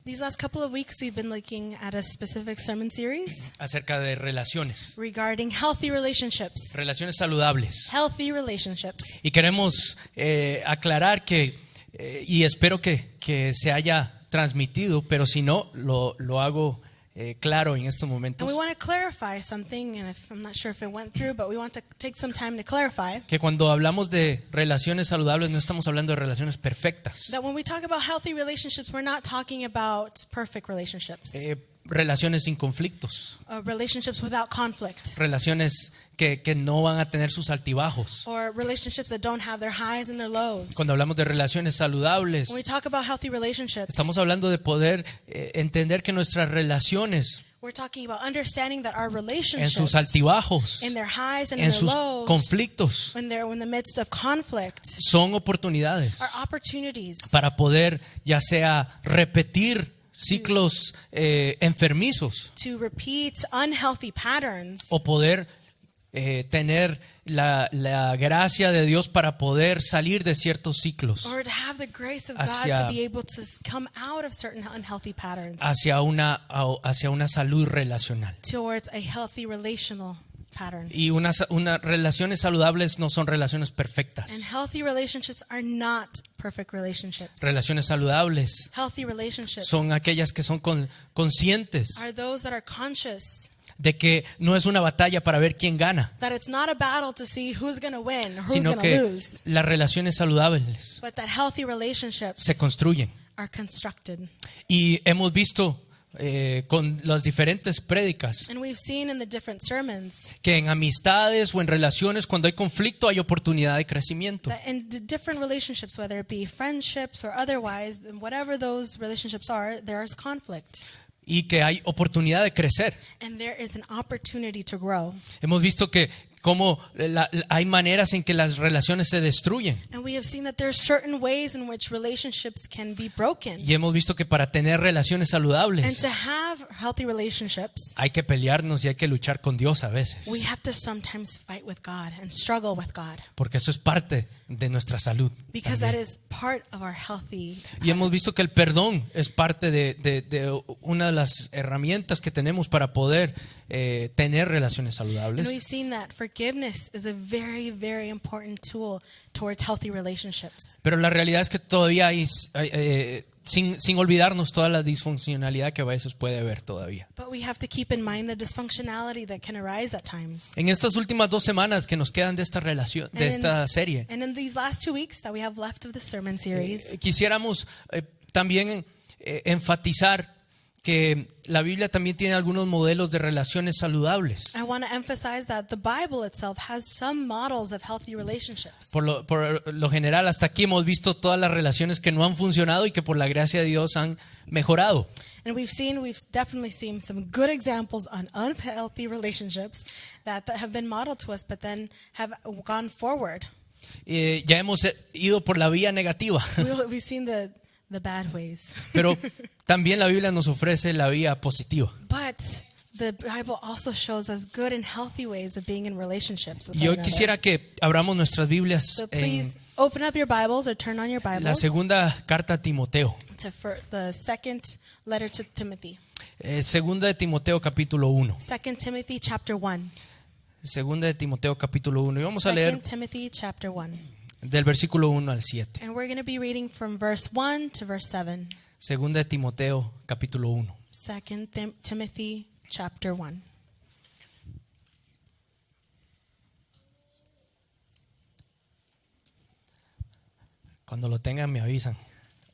These last couple of weeks we've been looking at a specific sermon series acerca de relaciones, regarding healthy relationships. relaciones saludables. Healthy relationships. Y queremos aclarar que, y espero que se haya transmitido, pero si no, lo hago claro en estos And momentos, we want to clarify something, and I'm not sure if it went through, but we want to take some time to clarify que cuando hablamos de relaciones saludables no estamos hablando de relaciones perfectas. that when we talk about healthy relationships, we're not talking about perfect relationships, Relaciones sin conflictos, relationships without conflict, relaciones que no van a tener sus altibajos. or relationships that don't have their highs and their lows. Cuando hablamos de relaciones saludables, When we talk about healthy relationships, estamos hablando de poder entender que nuestras relaciones, we're talking about understanding that our en relationships, sus altibajos, in their highs and in en their sus lows, conflictos, when they're in the midst of conflict, son oportunidades are opportunities para poder ya sea repetir ciclos enfermizos to repeat unhealthy patterns, o poder tener la gracia de Dios para poder salir de ciertos ciclos or to have the grace of God hacia- to be able to come out of certain unhealthy patterns hacia una salud relacional. towards a healthy relational pattern. Y unas relaciones saludables no son relaciones perfectas. And healthy relationships are not perfect relationships. Relaciones saludables Healthy relationships son aquellas que son conscientes are those that are conscious de que no es una batalla para ver quién gana, that it's not a battle to see who's going to win or who's sino going to que lose, las relaciones saludables but that healthy relationships se construyen. are constructed. Y hemos visto con las diferentes prédicas And we've seen in the different sermons que en amistades o en relaciones, cuando hay conflicto, hay oportunidad de crecimiento. that in the different relationships, whether it be friendships or otherwise, whatever those relationships are, there is conflict. Y que hay oportunidad de crecer. And there is an opportunity to grow. Hemos visto que cómo hay maneras en que las relaciones se destruyen. And we have seen that there are certain ways in which relationships can be broken. Y hemos visto que para tener relaciones And saludables to have healthy relationships, hay que pelearnos y hay que luchar con Dios a veces. we have to sometimes fight with God and struggle with God, Porque eso es parte de nuestra salud. because that también. is part of our healthy. Y hemos visto que el perdón es parte de una de las herramientas que tenemos para poder tener relaciones And saludables. we've seen that forgiveness is a very, very important tool towards healthy relationships. Pero la realidad es que todavía hay, sin olvidarnos toda la disfuncionalidad que a veces puede haber todavía. But we have to keep in mind the dysfunctionality that can arise at times. En estas últimas 2 semanas que nos quedan de esta relación, de esta serie, And in these last 2 weeks that we have left of the sermon series, quisiéramos también enfatizar que la Biblia también tiene algunos modelos de relaciones saludables. I want to emphasize that the Bible itself has some models of healthy relationships. Por lo general, hasta aquí hemos visto todas las relaciones que no han funcionado y que por la gracia de Dios han mejorado. And we've definitely seen some good examples on unhealthy relationships that have been modeled to us, but then have gone forward. Ya hemos ido por la vía negativa, We've seen the bad ways. pero también la Biblia nos ofrece la vía positiva. But the Bible also shows us good and healthy ways of being in relationships with Y hoy one another. quisiera que abramos nuestras Biblias So en please open up your Bibles or turn on your la Bibles segunda carta a Timoteo. the second letter to Timothy. Segunda de Timoteo capítulo 1. 2 Timothy chapter 1. Segunda de Timoteo capítulo 1. Y vamos a leer 2 Timothy chapter 1. del versículo 1 al 7. And we're going to be reading from verse 1 to verse 7. Segunda de Timoteo capítulo 1. 2 Timothy chapter 1. Cuando lo tengan me avisan.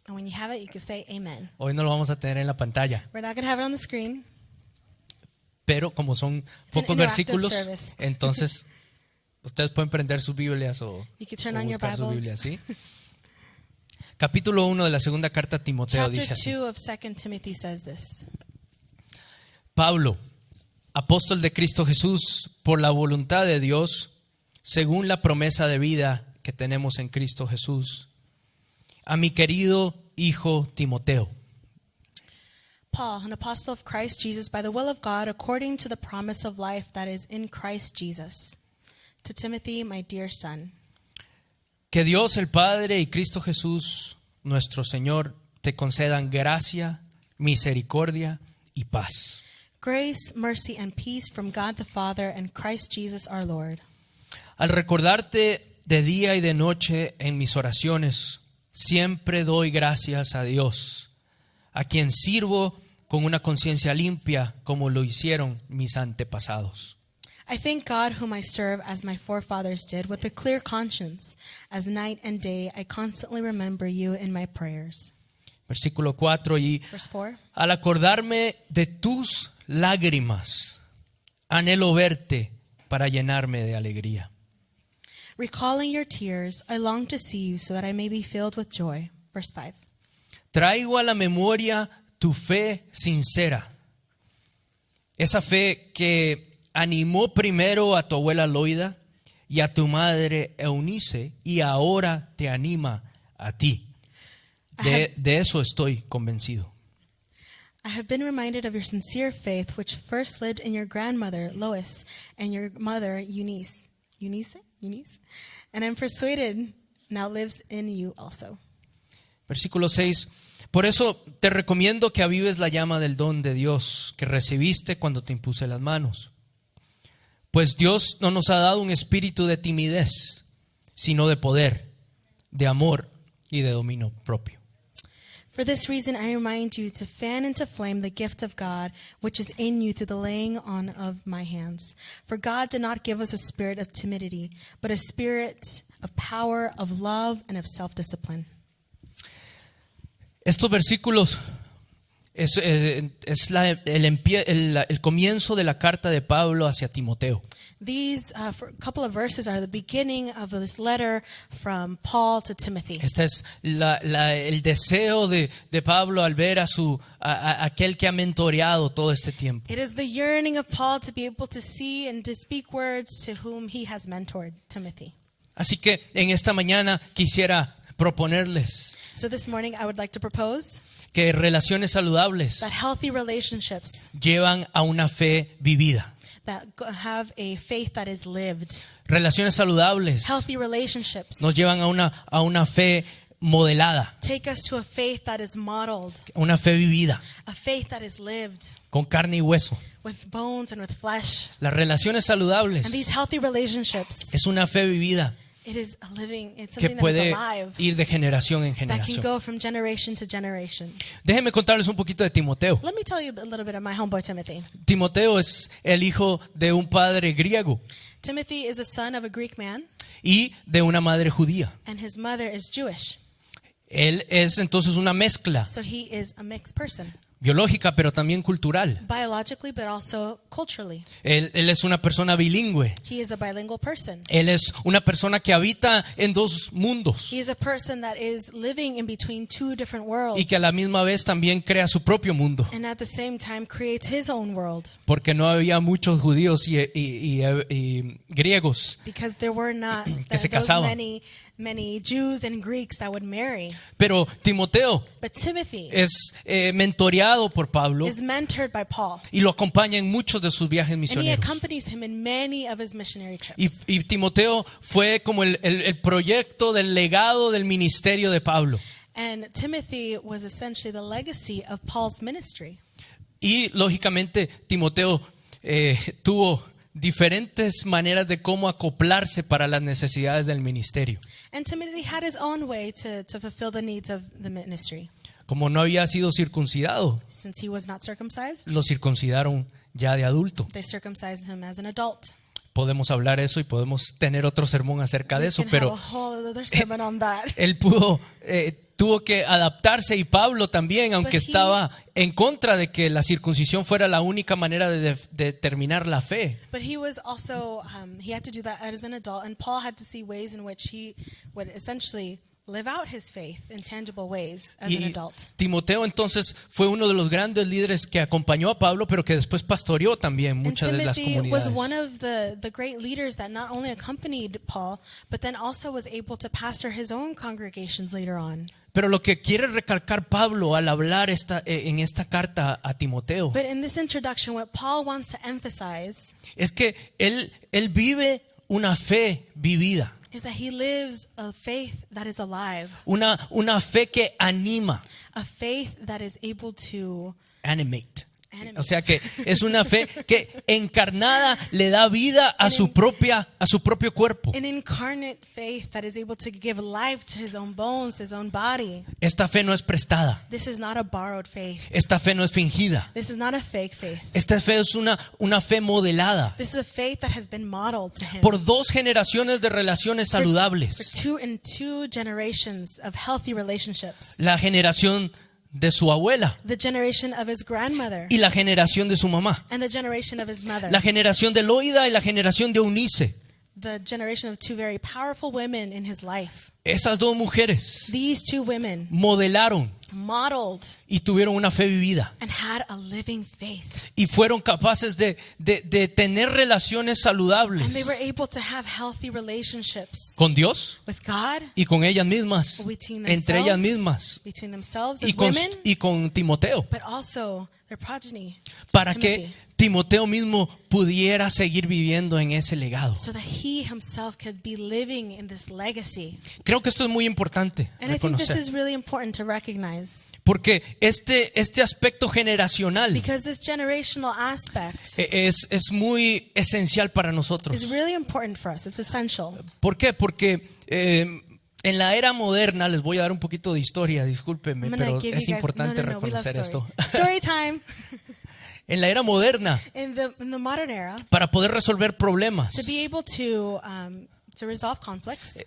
And when you have it, you can say amen. Hoy no lo vamos a tener en la pantalla, We're not going to have it on the screen. pero como son pocos interactive versículos, service. entonces ustedes pueden prender sus Biblias o You can turn on your buscar sus Bibles. Biblias, ¿sí? Capítulo 1 de la segunda carta a Timoteo Chapter dice así: 2 of 2 Timothy says this. Pablo, apóstol de Cristo Jesús, por la voluntad de Dios, según la promesa de vida que tenemos en Cristo Jesús, a mi querido hijo Timoteo. Paul, an apostle of Christ Jesus, by the will of God, according to the promise of life that is in Christ Jesus. To Timothy, my dear son. Que Dios el Padre y Cristo Jesús, nuestro Señor, te concedan gracia, misericordia y paz. Grace, mercy, and peace from God the Father and Christ Jesus our Lord. Al recordarte de día y de noche en mis oraciones, siempre doy gracias a Dios, a quien sirvo con una conciencia limpia como lo hicieron mis antepasados. I thank God whom I serve as my forefathers did with a clear conscience. As night and day I constantly remember you in my prayers. Versículo 4, y Verse 4. al acordarme de tus lágrimas, anhelo verte para llenarme de alegría. Recalling your tears, I long to see you so that I may be filled with joy. Verse 5. Traigo a la memoria tu fe sincera, esa fe que animó primero a tu abuela Loida y a tu madre Eunice y ahora te anima a ti. De eso estoy convencido. I have been reminded of your sincere faith, which first lived in your grandmother, Lois, and your mother, Eunice. Eunice? And I'm persuaded now lives in you also. Versículo 6. Por eso te recomiendo que avives la llama del don de Dios que recibiste cuando te impuse las manos. Pues Dios no nos ha dado un espíritu de timidez, sino de poder, de amor y de dominio propio. For this reason, I remind you to fan into flame the gift of God, which is in you through the laying on of my hands. For God did not give us a spirit of timidity, but a spirit of power, of love, and of self-discipline. Estos versículos es el comienzo de la carta de Pablo hacia Timoteo. These couple of verses are the beginning of this letter from Paul to Timothy. Este es el deseo de Pablo al ver a aquel que ha mentoreado todo este tiempo. It is the yearning of Paul to be able to see and to speak words to whom he has mentored, Timothy. Así que en esta mañana quisiera proponerles So this morning I would like to propose que relaciones saludables that healthy relationships llevan a una fe vivida. that have a faith that is lived. Relaciones saludables Healthy relationships nos llevan a una fe modelada, take us to a faith that is modeled, una fe vivida, a faith that is lived con carne y hueso. with bones and with flesh. Las relaciones saludables And these healthy relationships, es una fe vivida it is a living, it's que something that puede is alive, ir de generación en that can generación. go from generation to generation. Déjenme contarles un poquito de Timoteo. Let me tell you a little bit of my homeboy Timothy. Timoteo es el hijo de un padre griego Timothy is the son of a Greek man, y de una madre judía. and his mother is Jewish. Él es entonces una mezcla So he is a mixed person, biológica, pero también cultural. biologically but also culturally. Él es una persona bilingüe. He is a bilingual person. Él es una persona que habita en dos mundos He is a person that is living in between two different worlds, y que a la misma vez también crea su propio mundo, and at the same time creates his own world, porque no había muchos judíos y griegos, because there were not que se those casaban. many Jews and Greeks that would marry. Pero Timoteo But Timothy es mentoreado por Pablo is mentored by Paul, y lo acompaña en muchos de sus viajes and he misioneros. accompanies him in many of his missionary trips. Y Timoteo fue como el proyecto del legado del ministerio de Pablo. And Timothy was essentially the legacy of Paul's ministry. Y lógicamente Timoteo tuvo diferentes maneras de cómo acoplarse para las necesidades del ministerio. And Timothy had his own way to fulfill the needs of the ministry. Como no había sido circuncidado, Since he was not circumcised, lo circuncidaron ya de adulto. they circumcised him as an adult. Podemos hablar eso y podemos tener otro sermón acerca de We eso, can pero have a whole other sermon on that. él tuvo que adaptarse, y Pablo también, aunque But he- estaba en contra de que la circuncisión fuera la única manera de determinar la fe. But he was also, he had to do that as an adult, and Paul had to see ways in which he would essentially live out his faith in tangible ways as an Y adult. Timoteo entonces fue uno de los grandes líderes que acompañó a Pablo, pero que después pastoreó también And muchas de las Timothy was comunidades. one of the great leaders that not only accompanied Paul, but then also was able to pastor his own congregations later on. Pero lo que quiere recalcar Pablo al hablar en esta carta a Timoteo But in this introduction, what Paul wants to emphasize es que él vive una fe vivida. is that he lives a faith that is alive, una fe que anima, a faith that is able to animate. animate. O sea que es una fe que encarnada le da vida a su propio cuerpo. An incarnate faith that is able to give life to his own bones, his own body. Esta fe no es prestada. This is not a borrowed faith. Esta fe no es fingida. This is not a fake faith. Esta fe es una fe modelada This is a faith that has been modeled to him por 2 generaciones de relaciones for saludables. two generations of healthy relationships. La generación de su abuela The generation of his grandmother y la generación de su mamá. and the generation of his mother. La generación de Loida y la generación de Eunice. The generation of 2 very powerful women in his life. Esas 2 mujeres These 2 women modelaron modeled y tuvieron una fe vivida. and had a living faith. Y fueron capaces de tener relaciones And they saludables were able to have healthy relationships con Dios with God, y con ellas mismas, between entre ellas mismas between themselves y as con, women, y con Timoteo, but also their progeny, para Timothy, que Timoteo mismo pudiera seguir viviendo en ese legado. so that he himself could be living in this legacy. Creo que esto es muy importante And I think this reconocer, is really important to recognize, porque este aspecto generacional because this generational aspect es muy esencial para nosotros. is really important for us. It's essential. ¿Por qué? Porque en la era moderna, les voy a dar un poquito de historia, discúlpenme, I'm gonna pero give es you guys, importante we love reconocer story. esto. Story time. En la era moderna, In the modern era, para poder resolver problemas to be able to resolve conflicts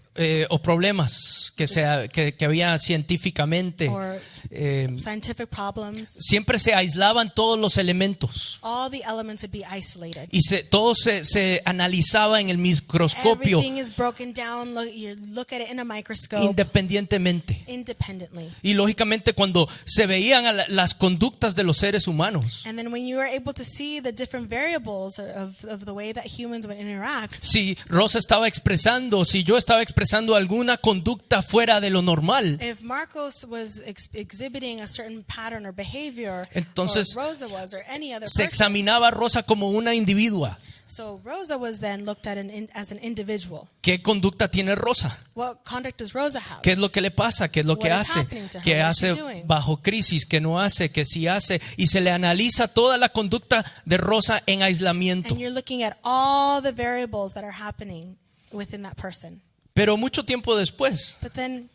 o problemas que había científicamente, or eh, scientific problems, siempre se aislaban todos los elementos all the elements would be isolated. y todo se analizaba en el microscopio Everything is broken down. You look at it in a microscope independientemente. independently. Y lógicamente cuando se veían las conductas de los seres humanos, And then when you were able to see the different variables of the way that humans would interact, si Rosa estaba expresando, si yo estaba expresando alguna conducta fuera de lo normal, if Marcos was exhibiting a certain pattern or behavior, entonces or Rosa was, or any other se person, examinaba a Rosa como una individua. so Rosa was then looked at as an individual. ¿Qué conducta tiene Rosa? What conduct does Rosa have? ¿Qué es lo que le pasa? ¿Qué es lo que What is hace? happening to her? ¿Qué What is she hace doing? bajo crisis? ¿Qué no hace? ¿Qué sí hace? Y se le analiza toda la conducta de Rosa en aislamiento. And you're looking at all the variables that are happening within that person. Pero mucho tiempo después, But then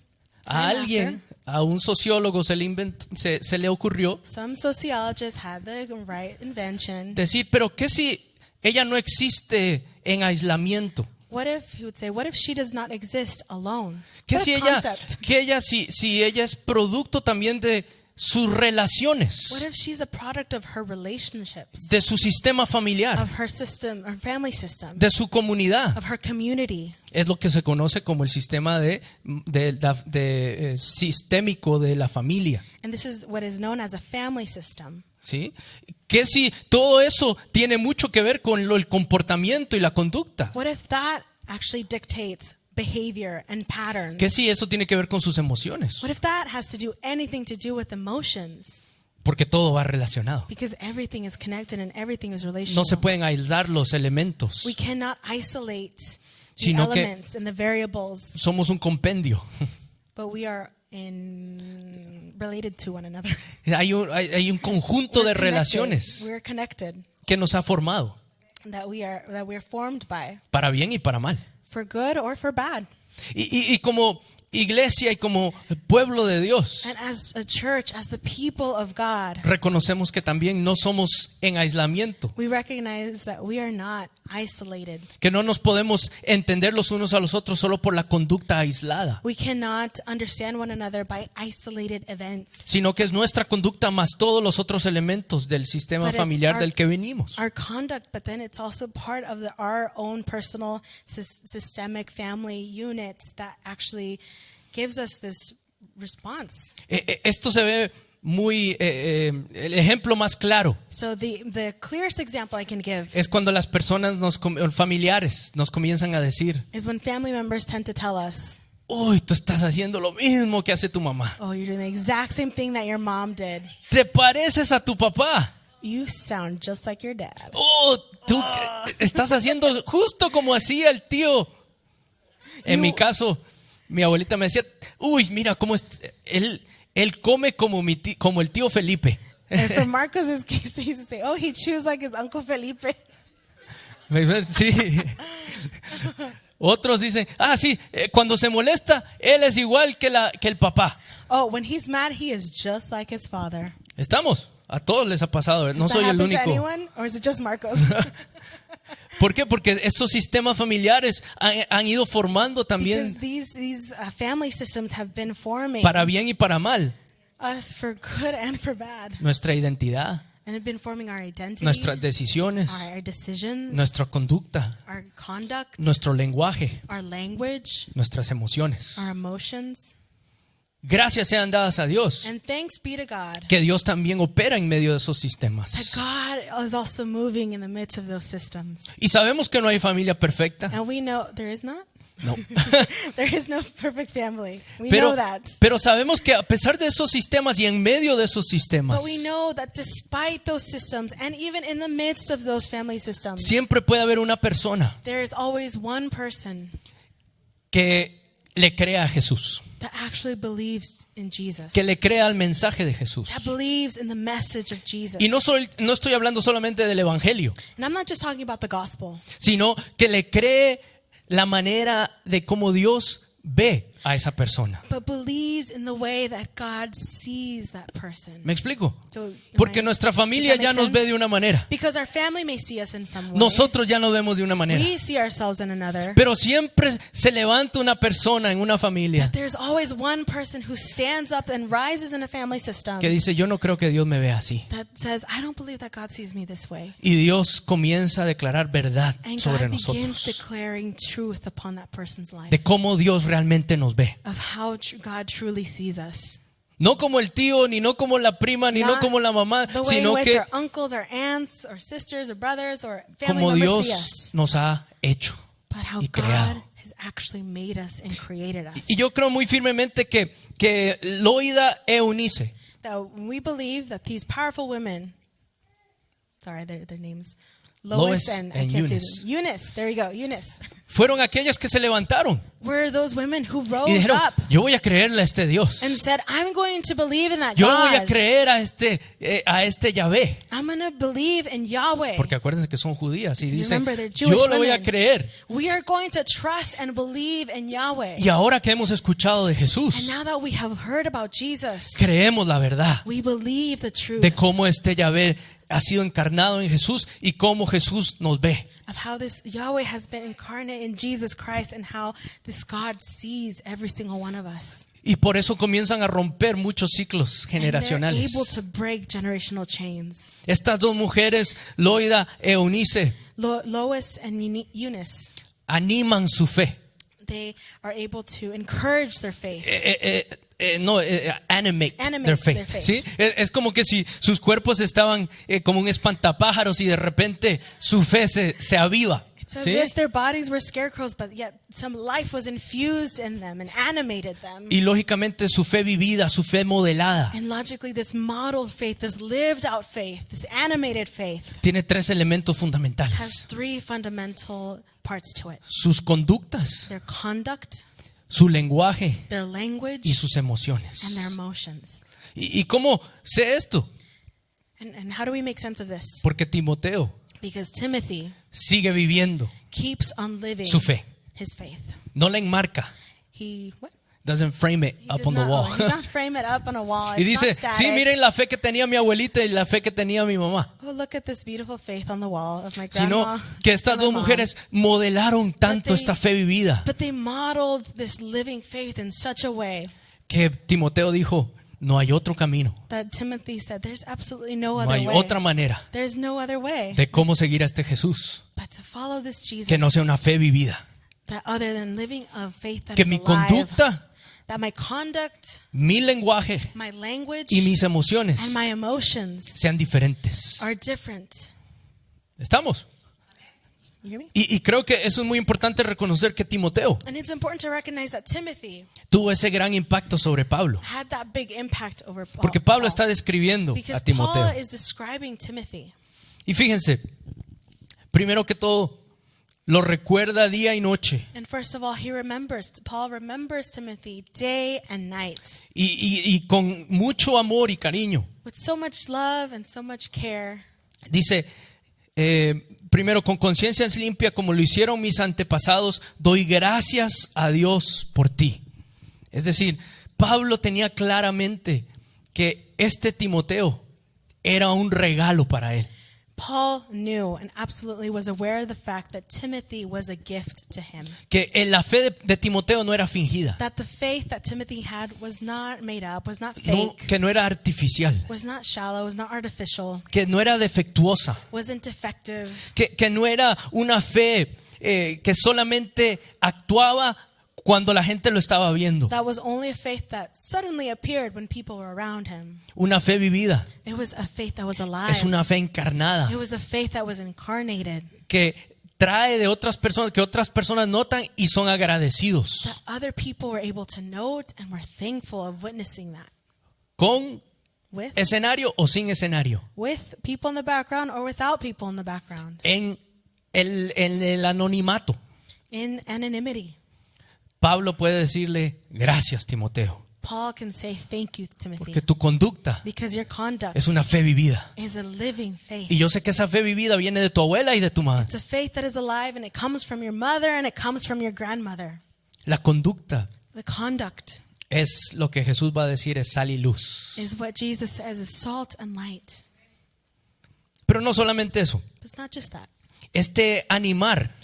a time alguien, a un sociólogo se le ocurrió some sociologists had the right invention. decir, pero ¿qué si ella no existe en aislamiento? What if he would say, what if she does not exist alone? ¿Qué What si a ella, concept. si ella es producto también de sus relaciones, What if she's a product of her relationships, de su sistema familiar, of her system, her family system, de su comunidad? of her community? Es lo que se conoce como el sistema sistémico de la familia. And this is what is known as a family system. ¿Sí? Que si todo eso tiene mucho que ver con el comportamiento y la conducta. What if that actually dictates behavior and patterns? Que si eso tiene que ver con sus emociones. What if that has to do anything to do with emotions? Porque todo va relacionado. Because everything is connected and everything is relational. No se pueden aislar los elementos. We cannot isolate the Sino que- elements and the variables, Somos un compendio. but we are related to one another. Hay un conjunto de We're connected. relaciones We're connected que nos ha formado, that we're formed by, para bien y para mal. for good or for bad. Y como iglesia y como pueblo de Dios, And as a church, as the people of God, reconocemos que también no somos en aislamiento, we recognize that we are not isolated. que no nos podemos entender los unos a los otros solo por la conducta aislada, We cannot understand one another by isolated events. sino que es nuestra conducta más todos los otros elementos del sistema But it's familiar del que venimos. Our conduct, but then it's also part of our own personal systemic family units that actually gives us this response. Esto se ve muy, el ejemplo más claro So the clearest example I can give es cuando las personas, familiares, nos comienzan a decir, is when family members tend to tell us, uy, tú estás haciendo lo mismo que hace tu mamá. oh, you're doing the exact same thing that your mom did. Te pareces a tu papá. You sound just like your dad. Oh, tú estás haciendo justo como hacía el tío. En mi caso, mi abuelita me decía, uy, mira cómo él come como como el tío Felipe. And for Marcos's case, they used to say, oh, he chews like his Uncle Felipe. Sí. Otros dicen, sí, cuando se molesta, él es igual que el papá. Oh, when he's mad, he is just like his father. Estamos, a todos les ha pasado, no Does soy that el happen to único. anyone, or is it just Marcos? ¿Por qué? Porque estos sistemas familiares han ido formando Because también these family systems have been forming para bien y para mal us for good and for bad. nuestra identidad, And have been forming our identity, nuestras decisiones, our decisions, nuestra conducta, our conduct, nuestro lenguaje, our language, nuestras emociones. our emotions. Gracias sean dadas a Dios, And thanks be to God que Dios también opera en medio de esos that sistemas. God is also moving in the midst of those systems. Y sabemos que no hay familia perfecta. And we know there is not. No. There is no perfect family. We know that. Pero sabemos que a pesar de esos sistemas y en medio de esos sistemas, But we know that despite those systems and even in the midst of those family systems, siempre puede haber una persona there is always one person que le crea a Jesús, that actually believes in Jesus. que le crea al mensaje de Jesús. That believes in the message of Jesus. Y no estoy hablando solamente del evangelio, And I'm not just talking about the gospel, sino que le cree la manera de cómo Dios ve a esa persona. but believes in the way that God sees that person. ¿Me explico? So, am Porque I- nuestra does familia that ya make nos ve sense? de una manera. Because our family may see us in some way. Nosotros ya nos vemos de una manera. We see ourselves in another. Pero siempre se levanta una persona en una familia There's always one person who stands up and rises in a family system que dice, yo no creo que Dios me vea así. that says, I don't believe that God sees me this way. Y Dios comienza a declarar verdad And sobre God begins nosotros. declaring truth upon that person's life De cómo Dios realmente nos ve. of how God truly sees us. No como el tío, ni no como la prima, ni no Not como la mamá, the way in sino which que our uncles, our aunts, or sisters, or brothers, or family como members see Dios us. nos ha hecho But how y God creado. has actually made us and created us. Y yo creo muy firmemente que Loida e Eunice That we believe that these powerful women, sorry, their names, Lois and I and can't Eunice. say them. Eunice, there you go, Eunice. fueron aquellas que se levantaron Were those women who y rose dijeron, up yo voy a creerle a este Dios. and said, I'm going to believe in that Yo voy a God. creer a este Yahvé. I'm going to believe in Yahweh. Porque acuérdense que son judías y Because dicen, remember, they're Jewish yo le voy a women. creer. We are going to trust and believe in Yahweh. Y ahora que hemos escuchado de And Jesús, now that we have heard about Jesus, creemos la verdad we believe the truth de cómo este Yahvé ha sido encarnado en Jesús y cómo Jesús nos ve. of how this Yahweh has been incarnate in Jesus Christ and how this God sees every single one of us. Y por eso comienzan a romper muchos ciclos And they're able generacionales. to break generational chains. Estas dos mujeres, Loida e Eunice, Lois and Eunice, animan su fe. they are able to encourage their faith. Animate Animates their faith. their faith. ¿Sí? Es como que si sus cuerpos estaban como un espantapájaros y de repente su fe se aviva. It's as ¿Sí? if their bodies were scarecrows, but yet some life was infused in them and animated them. Y lógicamente su fe vivida, su fe modelada, And logically, this modeled faith, this lived out faith, this animated faith tiene tres elementos has fundamentales. three fundamental parts to it: Sus conductas, their conduct, su lenguaje their language, y sus emociones. and their emotions. ¿Y cómo sé esto? And how do we make sense of this? Porque Timoteo Because Timothy sigue viviendo keeps on living su fe. his faith. No la enmarca. He what? Doesn't frame it He up does on the not, wall. he does not frame it up on a wall. Y It's dice, not static. sí, miren la fe que tenía mi abuelita y la fe que tenía mi mamá. Oh, look at this beautiful faith on the wall of my Sino grandma. que estas and my dos mom. mujeres modelaron tanto they- esta fe vivida But they modeled this living faith in such a way que Timoteo dijo, no hay otro camino, that Timothy said, there's absolutely no no other hay way. otra manera There's no other way de cómo seguir a este Jesús but to follow this Jesus que no sea una fe vivida. that other than living a faith that Que is mi alive. conducta, That my conduct, mi lenguaje my language, y mis emociones and my emotions sean diferentes. are different. ¿Estamos? You hear me? Y creo que eso es muy importante reconocer que Timoteo And it's important to recognize that Timothy tuvo ese gran impacto sobre Pablo. had that big impact over Paul. Porque Pablo está describiendo Because a Timoteo. Paul is describing Timothy. Y fíjense, primero que todo, lo recuerda día y noche. And first of all, Paul remembers Timothy day and night Y con mucho amor y cariño. with so much love and so much care. Dice, primero, con conciencia limpia como lo hicieron mis antepasados, doy gracias a Dios por ti. Es decir, Pablo tenía claramente que este Timoteo era un regalo para él. Paul knew and absolutely was aware of the fact that Timothy was a gift to him. Que la fe de Timoteo no era fingida, That the faith that Timothy had was not made up, was not no, fake, que no era artificial, was not shallow, was not artificial, que no era defectuosa, wasn't defective, que no era una fe que solamente actuaba cuando la gente lo estaba viendo. that was only a faith that suddenly appeared when people were around him. Una fe vivida, It was a faith that was alive. es una fe encarnada, It was a faith that was incarnated, que trae de otras personas, que otras personas notan y son agradecidos, that other people were able to note and were thankful of witnessing that. con With escenario o sin escenario, people in the background or without people in the background. en el anonimato. In anonymity. Pablo puede decirle, gracias Timoteo, Paul can say thank you, Timothy, porque tu conducta because your conduct es una fe vivida. is a living faith. Y yo sé que esa fe vivida viene de tu abuela y de tu madre. It's a faith that is alive, and it comes from your mother and it comes from your grandmother. La conducta The conduct es lo que Jesús va a decir, es sal y luz. is what Jesus says is salt and light. Pero no solamente eso, But it's not just that, este animar,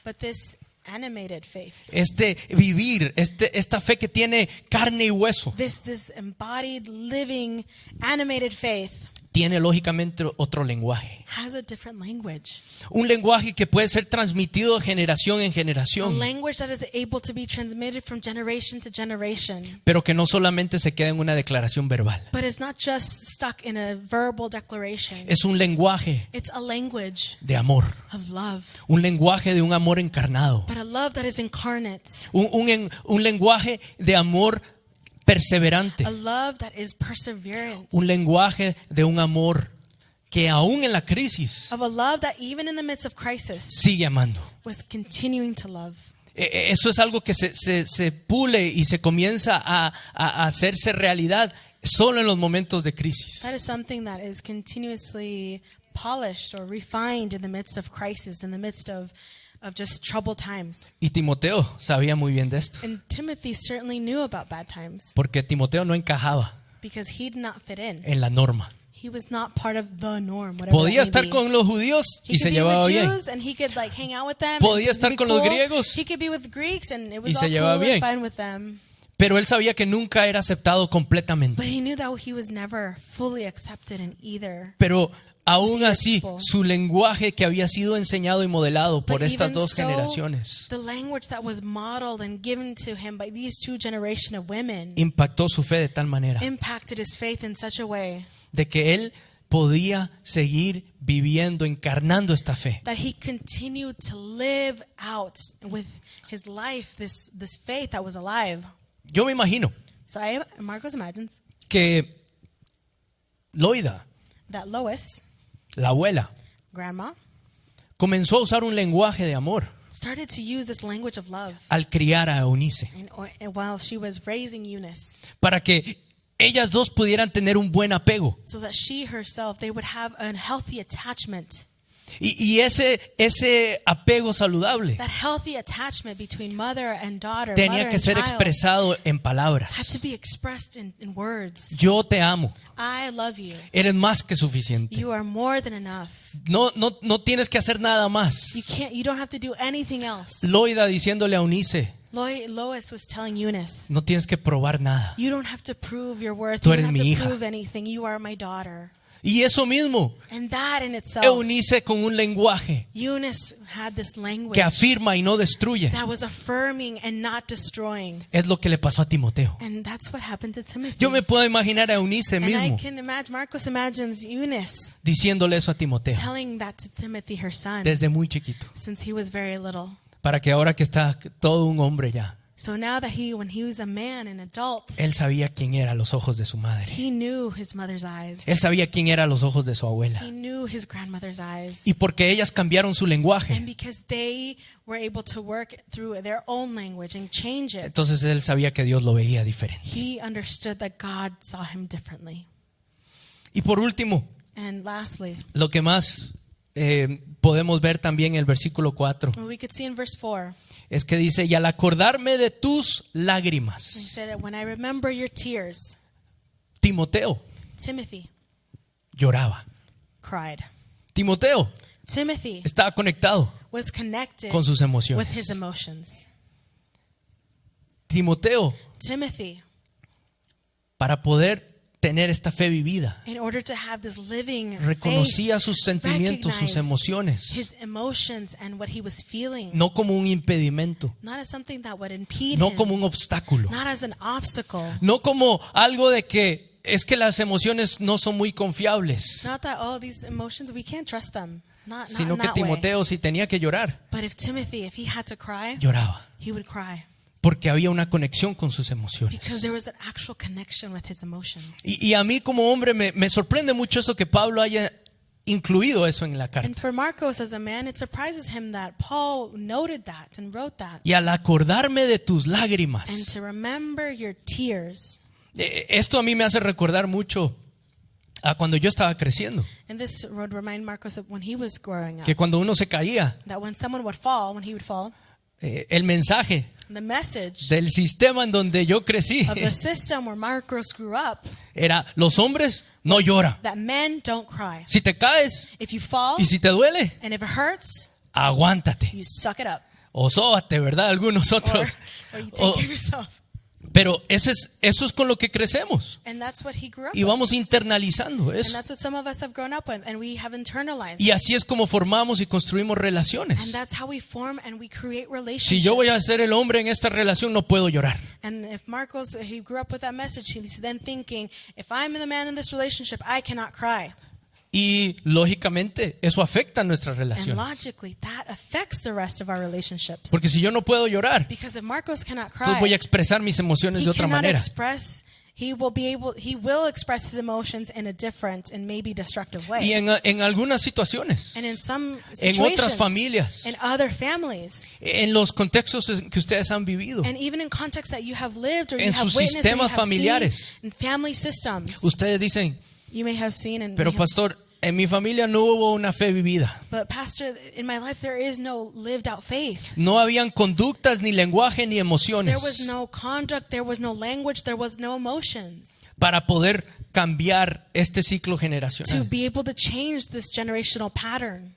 but this animated faith, este vivir, esta fe que tiene carne y hueso, this embodied, living, animated faith tiene lógicamente otro lenguaje. has a different language. Un lenguaje que puede ser transmitido de generación en A generación, language that is able to be transmitted from generation to generation. pero que no solamente se queda en una declaración verbal. But it's not just stuck in a verbal declaration. Es un lenguaje It's a language de amor, of love, un lenguaje de un amor encarnado, but a love that is incarnate, un lenguaje de amor perseverante, a love that is perseverant, un lenguaje de un amor que aún en la crisis of a love that even in the midst of crisis sigue amando. was continuing to love. Eso es algo que se pule y se comienza a hacerse realidad solo en los momentos de crisis. That is something that is continuously polished or refined in the midst of crisis, in the midst of just troubled times. Y Timoteo sabía muy bien de esto, And Timothy certainly knew about bad times porque Timoteo no encajaba because he did not fit in. en la norma. He was not part of the norm, whatever Podía that may estar be. con los judíos He y could se be llevaba with bien. Jews and he could like hang out with them. Podía and estar be con los cool. griegos He could be with Greeks and it y was se all llevaba cool bien. and fine with them. Pero él sabía que nunca era aceptado completamente. But he knew that he was never fully accepted in either. Pero aún With así, people. su lenguaje que había sido enseñado y modelado por But estas even dos so, generaciones the language that was modeled and given to him by these two generations of women impactó su fe de tal manera impacted his faith in such a way de que él podía seguir viviendo, encarnando esta fe. that he continued to live out with his life this faith that was alive. Yo me imagino So Marcos imagines que Loida, that Lois, la abuela, grandma, comenzó a usar un lenguaje de amor started to use this language of love al criar a Eunice, and while she was raising Eunice, para que ellas dos pudieran tener un buen apego. so that she herself, they would have a healthy attachment. Y ese apego saludable That healthy attachment between mother and daughter, tenía mother que and ser child, expresado en had palabras. to be expressed in words. Yo te amo, I love you. eres más que suficiente. You are more than enough. No tienes que hacer nada más. You don't have to do anything else. Loida diciéndole a Eunice, Lois was telling Eunice, no tienes que probar nada. you don't have to prove your worth. Tú You eres don't have mi to hija. prove anything. You are my daughter. Y eso mismo, And that in itself, Eunice con un lenguaje Eunice had this language que afirma y no destruye. that was affirming and not destroying. Es lo que le pasó a Timoteo. And that's what happened to Timothy. Yo me puedo imaginar a Eunice and I mismo can imagine, Marcos imagines Eunice diciéndole eso a Timoteo telling that to Timothy, her son, desde muy chiquito, since he was very little. para que ahora que está todo un hombre ya, So now that when he was a man, an adult, él sabía quién era a los ojos de su madre. he knew his mother's eyes. Él sabía quién era a los ojos de su abuela. He knew through his grandmother's eyes. y porque ellas cambiaron su lenguaje. And because they were able to work through their own language and change it, Entonces él sabía que Dios lo veía diferente. he understood that God saw him differently. Y por último, And lastly, lo que más podemos ver también en el versículo 4 what we could see in verse 4, es que dice, y al acordarme de tus he lágrimas, said, when I remember your tears, Timoteo Timothy lloraba. cried. Timoteo Timothy estaba conectado was connected con sus with his emociones. emotions. Timoteo, Timothy, para poder tener esta fe vivida, in order to have this living reconocía faith, sus sentimientos, sus recognized emociones, his emotions and what he was feeling, no como un impedimento, not as something that would impede no him, como un obstáculo, not as an obstacle, no como algo de que es que las emociones no son muy confiables, not that, oh, these emotions, we can't trust them, not sino in que that way. Timoteo, si tenía que llorar, But if Timothy, if he had to cry, lloraba, he would cry porque había una conexión con sus emociones. because there was an actual connection with his emotions. Y a mí como hombre me sorprende mucho eso que Pablo haya incluido eso en la carta. And for Marcos as a man, it surprises him that Paul noted that and wrote that. Y al acordarme de tus And lágrimas, to remember your tears. esto a mí me hace recordar mucho a cuando yo estaba creciendo, And this would remind Marcos of when he was growing up. que cuando uno se caía, That when someone would fall, when he would fall, el mensaje the message del sistema en donde yo crecí of the system where Marcos grew up, era, los hombres no lloran. that men don't cry. Si te caes If you fall y si te duele, and if it hurts, aguántate. you suck it up. O sóbate, ¿verdad? Algunos otros. Or you take O- care of yourself. pero eso es con lo que crecemos. And that's what he grew up Y with. vamos internalizando And eso. that's what some of us have grown up with, and we have internalized. Y así es como formamos y construimos relaciones. And that's how we form and we create relationships. Si yo voy a ser el hombre en esta relación, no puedo llorar. And if Marcos, he grew up with that message, he's then thinking, if I'm the man in this relationship, I cannot cry. Y lógicamente eso afecta nuestras And relaciones. logically, that affects the rest of our relationships. Porque si yo no puedo llorar, Because if Marcos cannot entonces voy a cry, expresar mis emociones de he otra cannot manera. express, he will express his emotions in a different and maybe destructive Y way. en algunas situaciones, And in some en otras situations, familias, in other families, en los contextos que ustedes han vivido, and even in contexts that you have lived or you en have sus witnessed or you sistemas have familiares. seen, in family systems, ustedes dicen, you may have seen and pero may have- pastor, en mi familia no hubo una fe vivida. but pastor, in my life there is no lived out faith. No habían conductas, ni lenguaje, ni There was emociones no conduct, there was no language, there was no emotions para poder cambiar este ciclo to generacional. be able to change this generational pattern.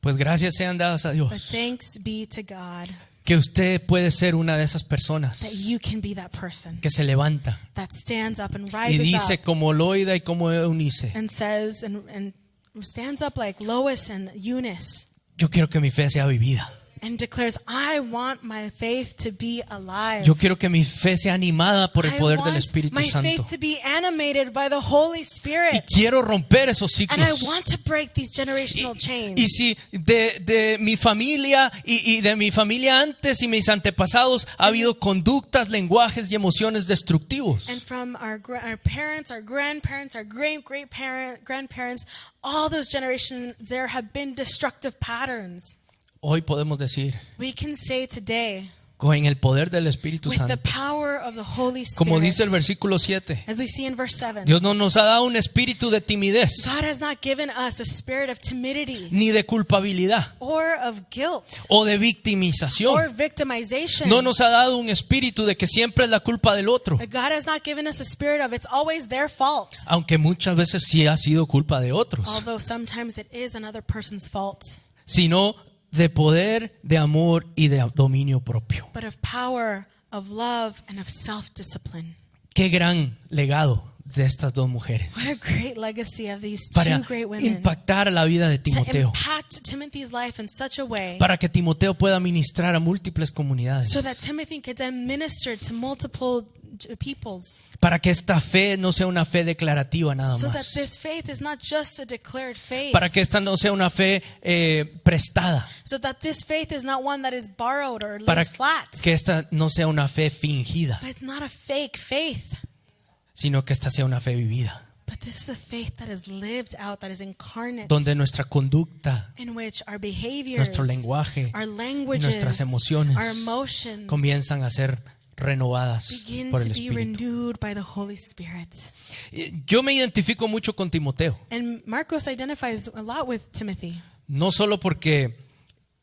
Pues gracias sean dadas a But Dios thanks be to God que usted puede ser una de esas personas that you can be that person que se levanta that stands up and y rises dice up como Loida y como Eunice, and says and stands up like Lois and Eunice yo quiero que mi fe sea vivida. and declares, I want my faith to be alive. Yo quiero que mi fe sea animada por el I poder del want Espíritu my Santo. faith to be animated by the Holy Y Spirit. quiero romper esos And I ciclos. want to break these generational Y chains. si de mi familia y de mi familia antes y mis antepasados ha habido conductas, lenguajes y emociones destructivos, And from our parents, our grandparents, our grandparents, all those generations, there have been destructive patterns. hoy podemos decir, We can say today, con el poder del Espíritu with the Santo, power of the Holy Spirit, como dice el versículo 7, as we see in verse 7, Dios no nos ha dado un espíritu de timidez God has not given us a spirit of timidity ni de culpabilidad or of guilt o de or victimización. victimization. No nos ha dado un espíritu de que siempre es la culpa del otro, God has not given us a spirit of it's always their fault, aunque muchas veces sí ha sido culpa de otros, although sometimes it is another person's fault, sino de poder, de amor y de dominio propio. but of power, of love, and of self-discipline. Qué gran legado de estas dos mujeres What a great legacy of these para two great women impactar la vida de to Timoteo, impact Timothy's life in such a way para que Timoteo pueda ministrar a múltiples comunidades, so that Timothy could then minister to multiple peoples, para que esta fe no sea una fe declarativa nada so that más, this faith is not just a declared faith, para que esta no sea una fe prestada, so that this faith is not one that is borrowed or para lays flat, que esta no sea una fe fingida, but it's not a fake faith, sino que esta sea una fe vivida. but This is a faith that is lived out, that is incarnate, donde nuestra conducta, in which our behaviors, nuestro lenguaje, our y languages, nuestras emociones our emotions comienzan a ser renovadas begin por to el be Espíritu. renewed by the Holy Spirit. Yo me identifico mucho con Timoteo, And Marcos identifies a lot with Timothy, no solo porque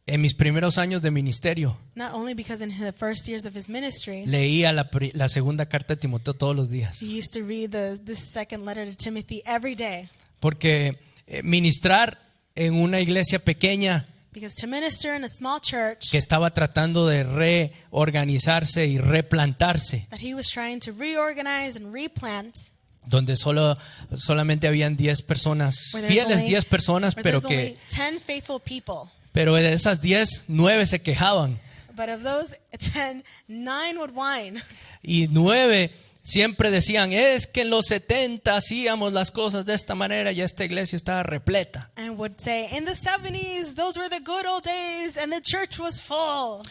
en mis primeros años de ministerio not only because in the first years of his ministry, leía la segunda carta de Timoteo todos los días, he used to read the second letter to Timothy every day. porque ministrar en una iglesia pequeña Because to minister in a small church que estaba tratando de reorganizarse y replantarse, that he was trying to reorganize and replant, donde solamente habían 10 personas, where there's fieles only- 10 personas, where pero there's que only 10 faithful people. pero de esas 10, 9 se quejaban But of those 10, 9 would whine. y 9 siempre decían, es que en los 70 hacíamos las cosas de esta manera y esta iglesia estaba repleta. And would say, in the 70s, those were the good old days, and the church was full.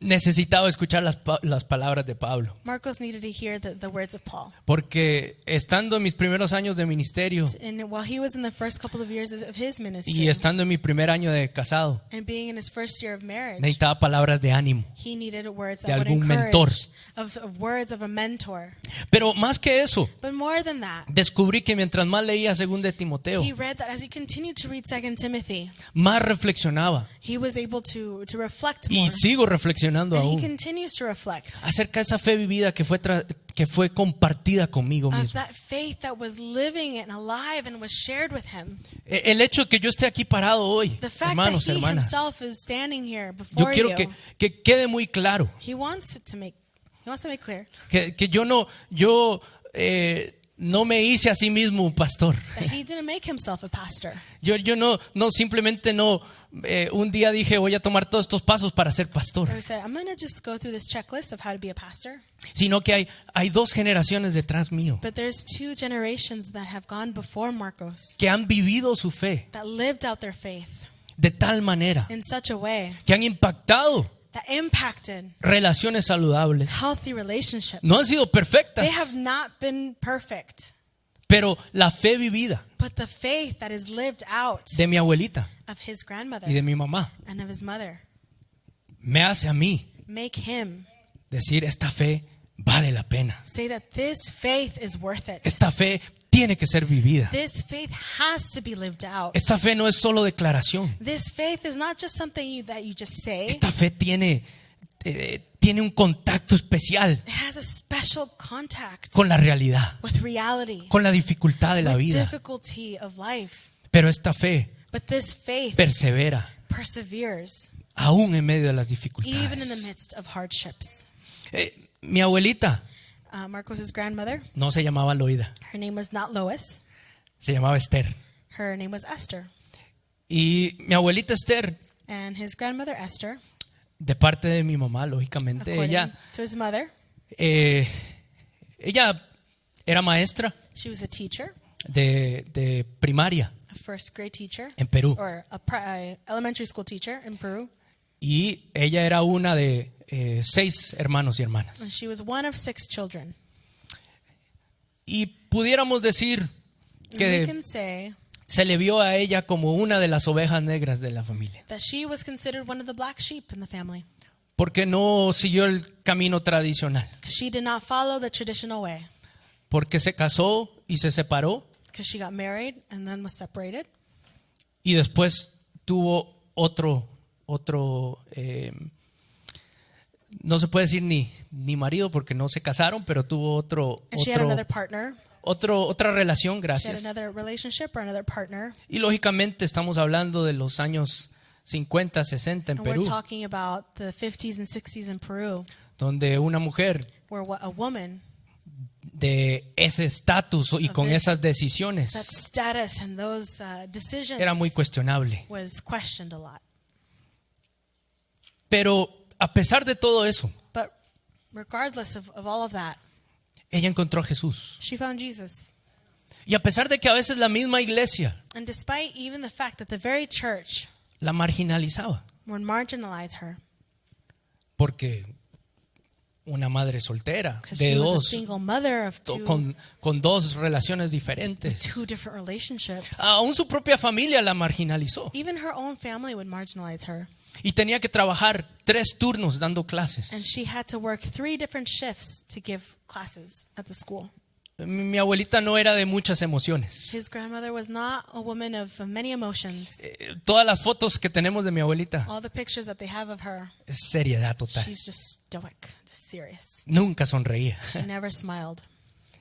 Necesitaba escuchar las palabras de Pablo, Marcos needed to hear the words of Paul. porque estando en mis primeros años de ministerio And while he was in the first couple of years of his ministry, y estando en mi primer año de casado, and being in his first year of marriage, necesitaba palabras de ánimo. he needed words de that would algún encourage, mentor. of words of a mentor. Pero más que eso, But more than that, descubrí que mientras más leía según de Timoteo, he read that as he continued to read 2 Timothy, más reflexionaba he was able to reflect y more. sigo reflexionando And he aún continues to reflect acerca de esa fe vivida que fue compartida conmigo of mismo. that faith that was living and alive and was shared with him. El hecho de que yo esté aquí parado hoy, The fact hermanos, that he hermanas, himself is standing here yo before quiero you, que quede muy claro he wants to make clear que yo no me hice a sí mismo un pastor. that he didn't make himself a pastor. Yo simplemente un día dije voy a tomar todos estos pasos para ser pastor, Or he said, I'm going to just go through this checklist of how to be a pastor. sino que hay 2 generaciones detrás mío But there's 2 generations that have gone before Marcos que han vivido su fe that lived out their faith de tal manera in such a way que han impactado that impacted relaciones saludables. healthy relationships. No han sido They have perfectas, not been perfect, pero la fe vivida but the faith that is lived out de mi abuelita of his grandmother y de mi mamá and of his mother me hace a mí make him decir esta fe vale la pena. say that this faith is worth it. Esta fe tiene que ser vivida. This faith has to be lived out. Esta fe no es solo declaración. This faith is not just something that you just say. Esta fe tiene un contacto especial It has a special contact con la realidad, with reality, con la dificultad de la with vida. difficulty of life. Pero esta fe But this faith persevera perseveres aún en medio de las even in the dificultades. midst of hardships. Mi abuelita Marcos's grandmother, no se llamaba Loida, her name was not Lois, se llamaba Esther. her name was Esther. Y mi abuelita Esther, And his grandmother Esther, de parte de mi mamá, lógicamente, according to his mother, ella era maestra she was a teacher, de primaria a first grade teacher, en Perú. or a elementary school teacher in Peru. Y ella era una de 6 hermanos y hermanas. And she was one of 6 children. Y pudiéramos decir And we que can say se le vio a ella como una de las ovejas negras de la familia, that she was considered one of the black sheep in the family, porque no siguió el camino tradicional, because she did not follow the traditional way, porque se casó y se separó because she got married and then was separated, y después tuvo otro no se puede decir ni marido porque no se casaron, pero tuvo and she had another partner. otra relación, She had gracias. another relationship or another partner. Y lógicamente estamos hablando de los años 50, 60 en And we're Perú, talking about the 50s and 60s in Peru, donde una mujer where a woman, de ese estatus y Of con this- esas that decisiones status and those decisions era muy cuestionable. was questioned a lot. Pero a pesar de todo eso, But regardless of all of that, ella encontró a Jesús. she found Jesus. Y a pesar de que a veces la misma iglesia And despite even the fact that the very church la marginalizaba, would marginalize her, porque una madre soltera, 'cause de she was a dos, single mother of con dos relaciones diferentes. two different relationships. Aún su propia familia la marginalizó. Even her own family would marginalize her. Y tenía que trabajar 3 turnos dando And clases. she had to work 3 different shifts to give classes at the school. Mi abuelita no era de muchas emociones. His grandmother was not a woman of many emotions. Todas las fotos que tenemos de mi abuelita All the pictures that they have of her, es seriedad total. she's just stoic, just serious. Nunca sonreía. She never smiled.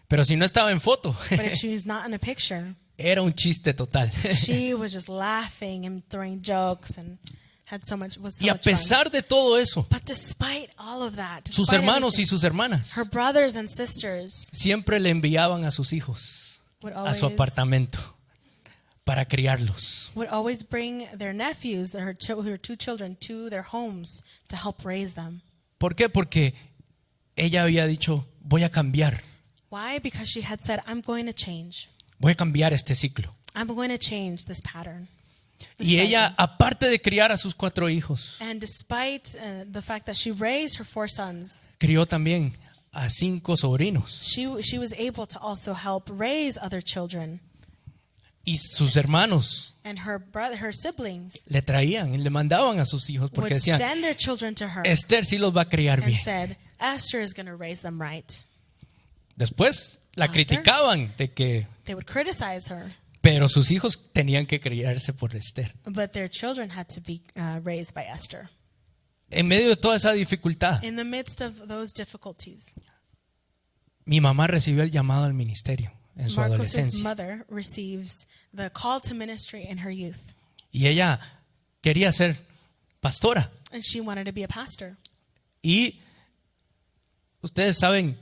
Pero si no estaba en foto, But if she was not in a picture, era un chiste total. she was just laughing and throwing jokes and had so much Y a much fun. pesar de todo eso, But despite all of that, sus despite hermanos y everything, sus hermanas her brothers and sisters siempre le enviaban a sus hijos would a su always, apartamento para criarlos. would always bring their nephews, her 2 children, to their homes to help raise them. ¿Por qué? Porque ella había dicho, voy a cambiar Why? Because she had said, I'm going to change. este ciclo. I'm going to change this pattern. this Y ella, cycle." aparte de criar a sus 4 hijos, And despite the fact that she raised her 4 sons, crió también a 5 sobrinos. she was able to also help raise other children. Y sus hermanos And her siblings le traían y le mandaban a sus hijos porque would decían, send their children to her Esther sí los va a criar and bien. said, Esther is going to raise them right. Después la criticaban de que, They would criticize her, pero sus hijos tenían que criarse por Esther. but their children had to be raised by Esther. En medio de toda esa dificultad, In the midst of those difficulties, mi mamá recibió el llamado al ministerio en su Marcos's adolescencia. mother receives the call to ministry in her youth, Y ella quería ser pastora. and she wanted to be a pastor. Y ustedes saben,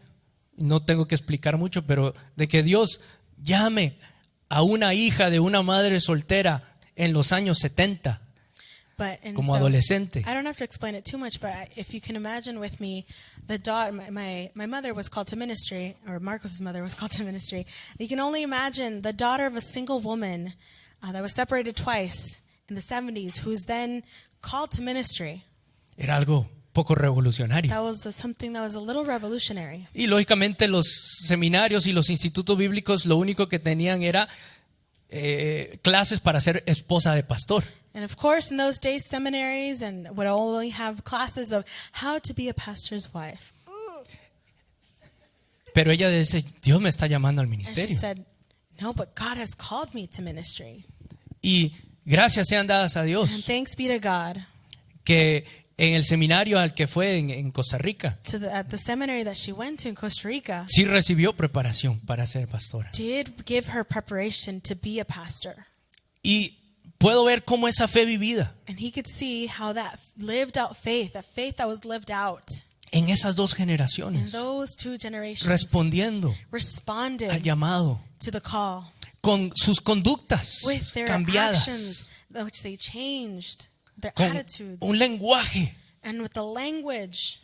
no tengo que explicar mucho, pero de que Dios llame a una hija de una madre soltera en los años 70 And como adolescente. I don't have to explain it too much, but if you can imagine with me, the daughter, my mother was called to ministry, or Marcos's mother was called to ministry. You can only imagine the daughter of a single woman that was separated twice in the 70s, who's then called to ministry. Era algo poco revolucionario. That was something that was a little revolutionary. Y lógicamente los seminarios y los institutos bíblicos lo único que tenían era clases para ser esposa de pastor. And of course, in those days, seminaries would only have classes of how to be a pastor's wife. Pero ella dice, Dios me está llamando al And she ministerio. said, no, but God has called me to ministry. Y gracias sean dadas a And Dios thanks be to God, que en el seminario al que fue en Costa Rica, at the seminary that she went to in Costa Rica, sí recibió preparación para ser pastora. did give her preparation to be a pastor. Y puedo ver cómo esa fe vivida And he could see how that lived out faith, that faith that was lived out en esas 2 in generaciones, those 2 generations, respondiendo al responded llamado, to the call con sus conductas with their cambiadas, actions, which they changed, their con attitudes, un lenguaje and with the language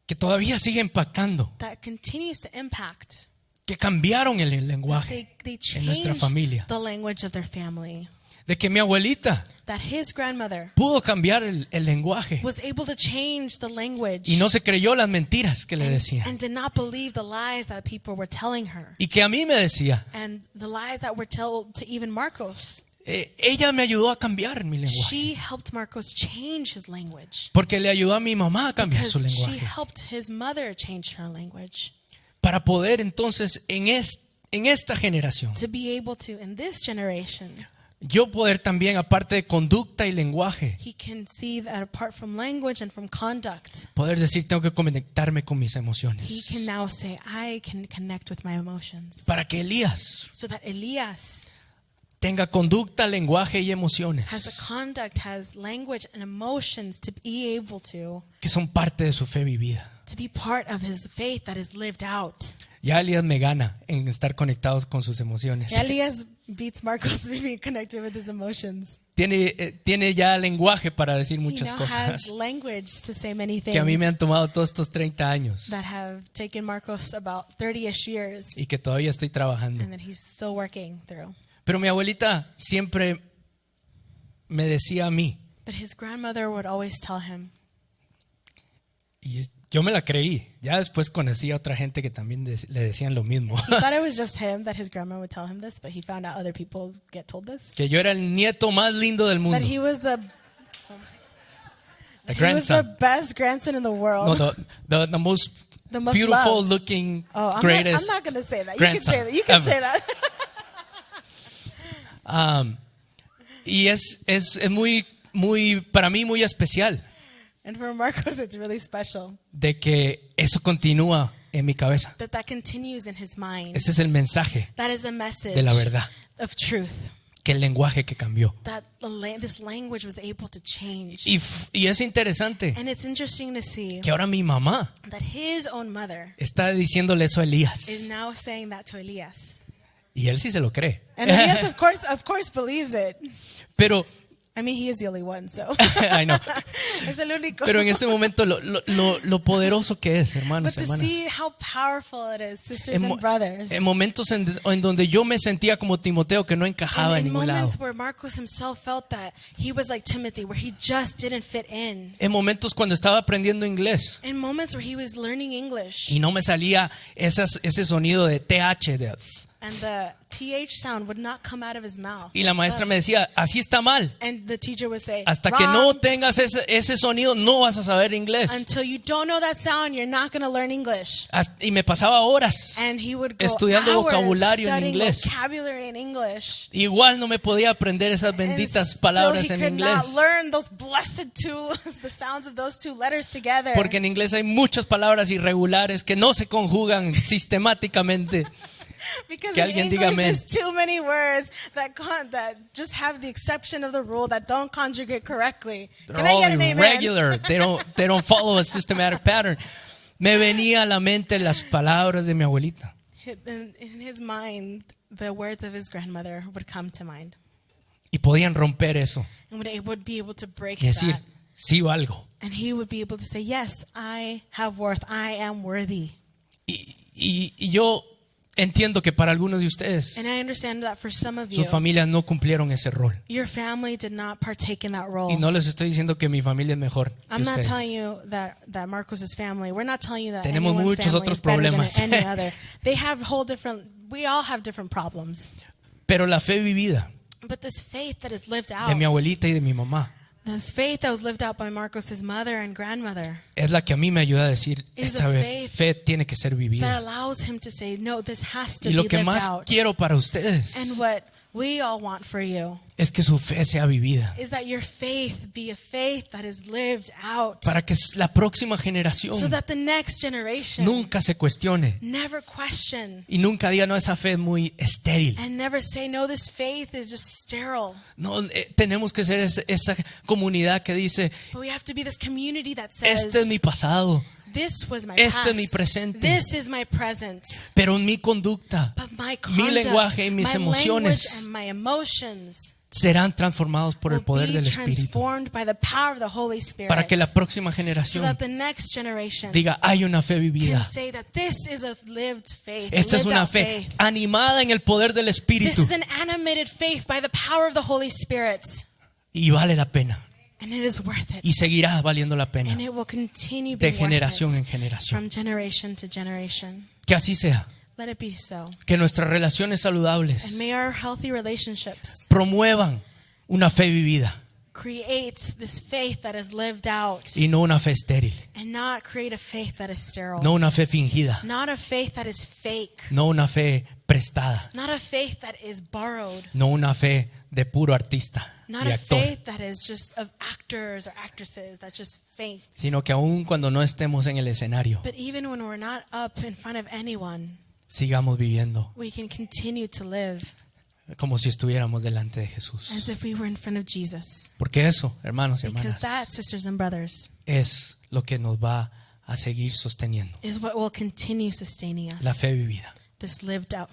que todavía sigue impactando, that continues to impact. que cambiaron el lenguaje They en nuestra changed familia. the language of their family. De que mi abuelita That his grandmother pudo cambiar el lenguaje was able to change the language y no se creyó las mentiras que le decían. and did not believe the lies that people were telling her Y que a mí me decía, and the lies that were told to even Marcos. ella me ayudó a cambiar mi lenguaje. She helped Marcos change his language Porque le ayudó a mi mamá a cambiar su because she lenguaje. helped his mother change her language Para poder entonces en esta generación, to be able to, in this generation, yo poder también, aparte de conducta y lenguaje, he can see that apart from language and from conduct, poder decir, tengo que conectarme con mis he emociones. can now say, I can connect with my emotions. Para que Elías So that Elias tenga conducta, lenguaje y emociones has a conduct, has language and emotions to be able que son parte de su fe vivida. to be part of his faith that is lived out. Ya Elías me gana en estar conectados con sus emociones. Elias beats Marcos being connected with his emotions. Tiene ya lenguaje para decir He muchas now has cosas language to say many que a mí me things han tomado todos estos 30 años that have taken Marcos about 30-ish years y que todavía estoy trabajando. and that he's still working through. Pero mi abuelita siempre me decía a mí, But his grandmother would always tell him, Y yo me la creí. Ya después conocí a otra gente que también le decían lo mismo. He thought it was just him that his grandma would tell him this, but he found out other people get told this. Que yo era el nieto más lindo del mundo. That he was the The he was the grandson. best grandson in the No, world. the most The most beautiful loved. looking, Oh, I'm greatest not going to say that. You can grandson say that. You can ever. say that. Y es muy, para mí muy especial And for Marcos, it's really special de que eso continúa en mi cabeza. that continues in his mind. Ese es el mensaje That is the message de la verdad, of truth. que el lenguaje que cambió. That this language was able to change. Y es interesante And it's interesting to see que ahora mi mamá that his own mother está diciéndole eso a is Elías. now saying that to Elias. Y él sí se lo cree. And Elias, of course, believes it. Pero, I mean, he is the only one, so. I know. Es el único. Pero en este momento lo poderoso que es, hermanos, But to hermanas. see how powerful it is, sisters En, and brothers. en momentos en donde yo me sentía como Timoteo, que no encajaba And en in ningún lado. moments where Marcos himself felt that he was like Timothy, where he just didn't fit in. En momentos cuando estaba aprendiendo inglés In moments where he was learning English y no me salía ese sonido de TH. and the TH sound would not come out of his mouth. Y la maestra me decía, así está mal. And the teacher would say, Hasta que no "Wrong. tengas ese sonido, no vas a saber inglés. Until you don't know that sound, you're not going to learn English." Y me pasaba horas And he would go estudiando hours vocabulario en studying inglés. vocabulary in English. Igual no me podía aprender esas And benditas still palabras he en could inglés. not learn those blessed two, the sounds of those two letters together. Porque en inglés hay muchas palabras irregulares que no se conjugan sistemáticamente. Because Que in alguien English, diga amén. there's too many words that just have the exception of the rule that don't conjugate correctly. They're Can I all get an amen? irregular. They don't follow a systematic pattern. Me venía a la mente las palabras de mi abuelita. In his mind, the words of his grandmother would come to mind. Y podían romper eso And would be able to break y decir, that. sí valgo. And he would be able to say, yes, I have worth. I am worthy. Y yo entiendo que para algunos de ustedes, And I understand that for some of you, sus familias no cumplieron ese rol. your family did not partake in that role. Y no les estoy diciendo que mi familia es mejor que I'm not ustedes. telling you that Marcos's family. We're not telling you that Tenemos anyone's muchos family otros is better problemas. than any other. They have whole different. We all have different problems. Pero la fe vivida But this faith that is lived de out, mi abuelita y de mi mamá this faith that was lived out by Marcos's mother and grandmother, es la que a mí me ayuda a decir, Is esta a fe tiene que ser that vivida. allows him to say, no, this has to Y be lo que lived más out. quiero para ustedes And what we all want for you es que su fe sea vivida. is that your faith be a faith that is lived out, Para que la próxima generación so that the next generation nunca se cuestione never question y nunca diga, no, esa fe es muy estéril. and never say, no, this faith is just sterile. No, tenemos que ser esa comunidad que dice, But we have to be this community that says, este es mi pasado, this was my este past, es mi presente. this is my present, pero mi conducta, but my mi conduct, lenguaje y mis my emociones language and my emotions serán transformados por el will poder be del Espíritu. transformed by the power of the Holy Spirit, Para que la próxima so generación that the next generation diga, hay una fe can vivida. say that this is a lived faith, Esta a es lived una out fe faith. animada en el poder del This Espíritu is an animated faith by the power of the Holy Spirit, y vale la pena and it is worth it, y seguirá valiendo la pena and it will continue de being generación worth en it generación. from generation to generation. Que así sea. Let it be so. Que nuestras relaciones saludables And may our healthy relationships promuevan una fe vivida create this faith that is lived out y no una fe estéril, and not create a faith that is sterile. no una fe fingida, Not a faith that is fake. no una fe prestada, Not a faith that is borrowed. no una fe de puro artista Not y a actor, faith that is just of actors or actresses. That's just fake. sino que aun cuando no estemos en el escenario, But even when we're not up in front of anyone, sigamos viviendo we can continue to live como si estuviéramos delante de Jesús. as if we were in front of Jesus. Porque eso, hermanos y Because hermanas, that, sisters and brothers, es lo que nos va a seguir sosteniendo. is what will continue sustaining La us. fe vivida. This lived out